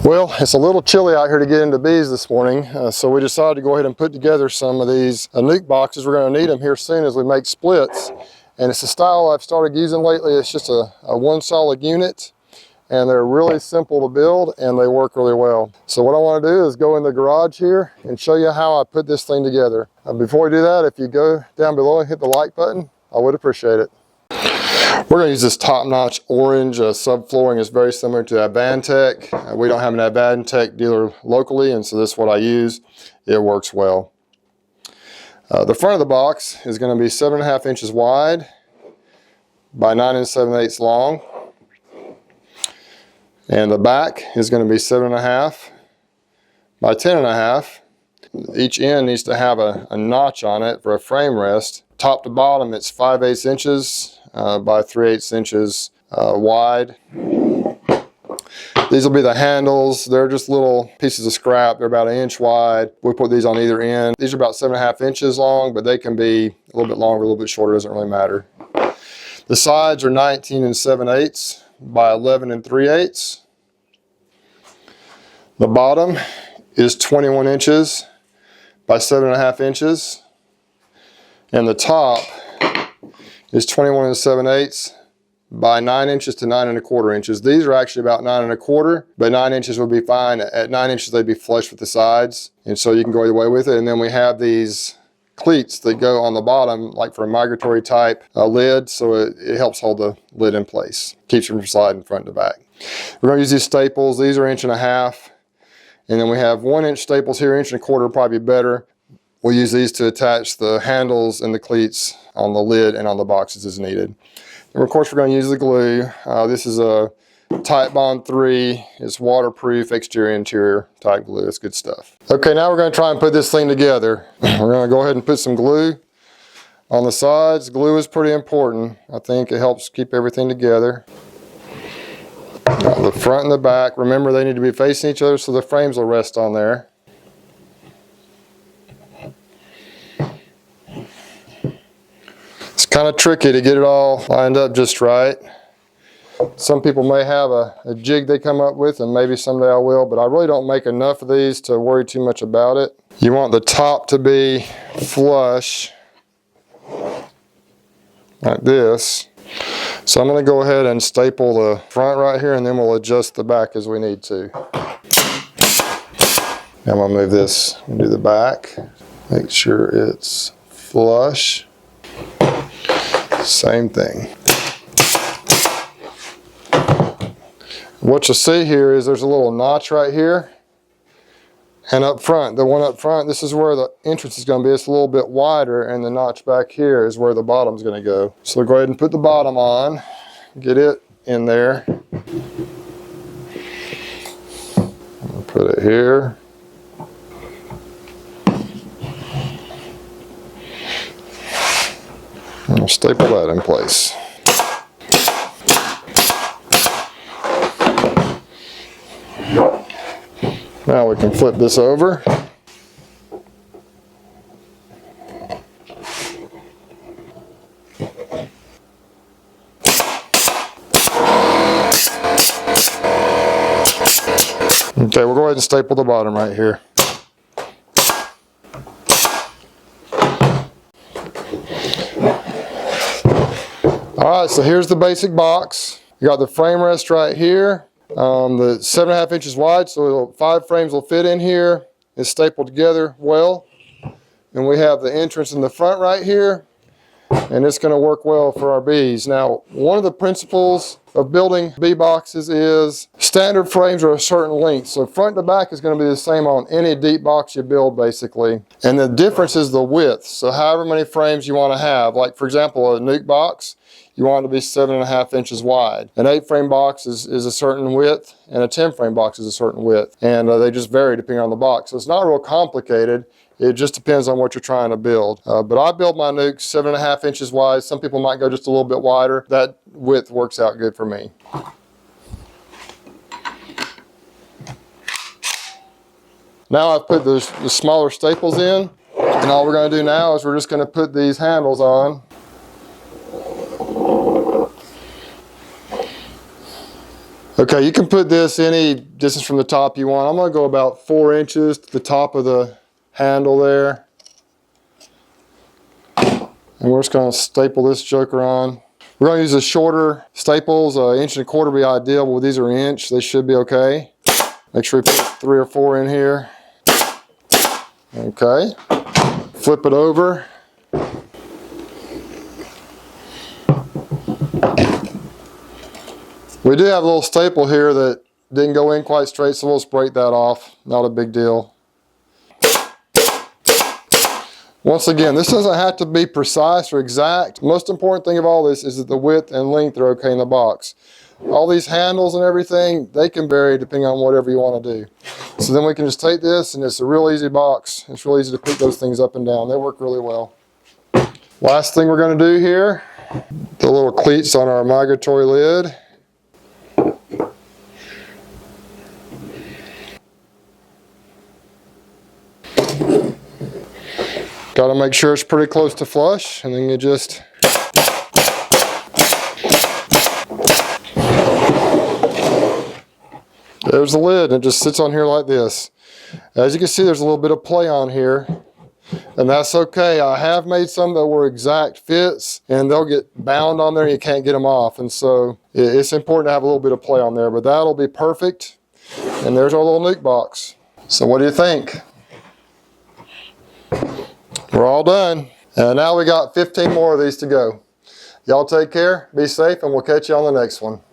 Well, it's a little chilly out here to get into bees this morning, so we decided to go ahead and put together some of these nuke boxes. We're going to need them here soon as we make splits. And it's a style I've started using lately. It's just a one solid unit, and they're really simple to build and they work really well. So what I want to do is go in the garage here and show you how I put this thing together. Before we do that, if you go down below and hit the like button, I would appreciate it. We're going to use this top-notch orange subflooring. It's very similar to Advantech. We don't have an Advantech dealer locally, and so this is what I use. It works well. The front of the box is going to be 7.5 inches wide by 9 7/8 long. And the back is going to be 7.5 by 10.5. Each end needs to have a notch on it for a frame rest. Top to bottom, it's 5/8 inches by 3/8 inches wide. These will be the handles. They're just little pieces of scrap. They're about 1 inch wide. We put these on either end. These are about 7.5 inches long, but they can be a little bit longer, a little bit shorter. Doesn't really matter. The sides are 19 7/8 by 11 3/8. The bottom is 21 inches by 7.5 inches. And the top is 21 7/8 by 9 inches to 9 1/4 inches. These are actually about 9 1/4, but 9 inches would be fine. At 9 inches, they'd be flush with the sides. And so you can go either way with it. And then we have these cleats that go on the bottom, like for a migratory type lid, so it helps hold the lid in place. Keeps it from sliding front to back. We're going to use these staples. These are 1.5 inches. And then we have 1 inch staples here, 1 1/4 inch probably better. We'll use these to attach the handles and the cleats on the lid and on the boxes as needed. And of course, we're going to use the glue. This is a Type Bond 3. It's waterproof, exterior, interior type glue. It's good stuff. Okay, now we're going to try and put this thing together. We're going to go ahead and put some glue on the sides. Glue is pretty important. I think it helps keep everything together. The front and the back, remember they need to be facing each other so the frames will rest on there. It's kind of tricky to get it all lined up just right. Some people may have a jig they come up with, and maybe someday I will, but I really don't make enough of these to worry too much about it. You want the top to be flush, like this. So I'm going to go ahead and staple the front right here, and then we'll adjust the back as we need to. Now I'm going to move this and do the back. Make sure it's flush. Same thing. What you'll see here is there's a little notch right here. And up front, the one up front, this is where the entrance is going to be. It's a little bit wider, and the notch back here is where the bottom's going to go. So go ahead and put the bottom on, get it in there. I'll put it here. And we'll staple that in place. Now we can flip this over. Okay, we'll go ahead and staple the bottom right here. Alright, so here's the basic box. You got the frame rest right here. The 7.5 inches wide, so 5 frames will fit in here. It's stapled together well. And we have the entrance in the front right here. And it's going to work well for our bees. Now, one of the principles of building bee boxes is standard frames are a certain length. So front to back is going to be the same on any deep box you build, basically. And the difference is the width. So however many frames you want to have. Like, for example, a nuke box, you want it to be 7.5 inches wide. An 8-frame box is a certain width, and a 10-frame box is a certain width. And they just vary depending on the box. So it's not real complicated. It just depends on what you're trying to build. But I build my nukes 7.5 inches wide. Some people might go just a little bit wider. That width works out good for me. Now I've put the smaller staples in. And all we're going to do now is we're just going to put these handles on. Okay, you can put this any distance from the top you want. I'm going to go about 4 inches to the top of the handle there. And we're just going to staple this joker on. We're going to use the shorter staples. 1.25 inches would be ideal, but these are 1 inch. They should be okay. Make sure we put 3 or 4 in here. Okay. Flip it over. We do have a little staple here that didn't go in quite straight, so we'll just break that off. Not a big deal. Once again, this doesn't have to be precise or exact. Most important thing of all this is that the width and length are okay in the box. All these handles and everything, they can vary depending on whatever you want to do. So then we can just take this, and it's a real easy box. It's real easy to pick those things up and down. They work really well. Last thing we're going to do here, the little cleats on our migratory lid. Got to make sure it's pretty close to flush, and then you just there's the lid, and it just sits on here like this. As you can see, there's a little bit of play on here, and that's okay. I have made some that were exact fits, and they'll get bound on there and you can't get them off, and so it's important to have a little bit of play on there, but that'll be perfect. And there's our little nuke box. So what do you think? We're all done. And now we got 15 more of these to go. Y'all take care, be safe, and we'll catch you on the next one.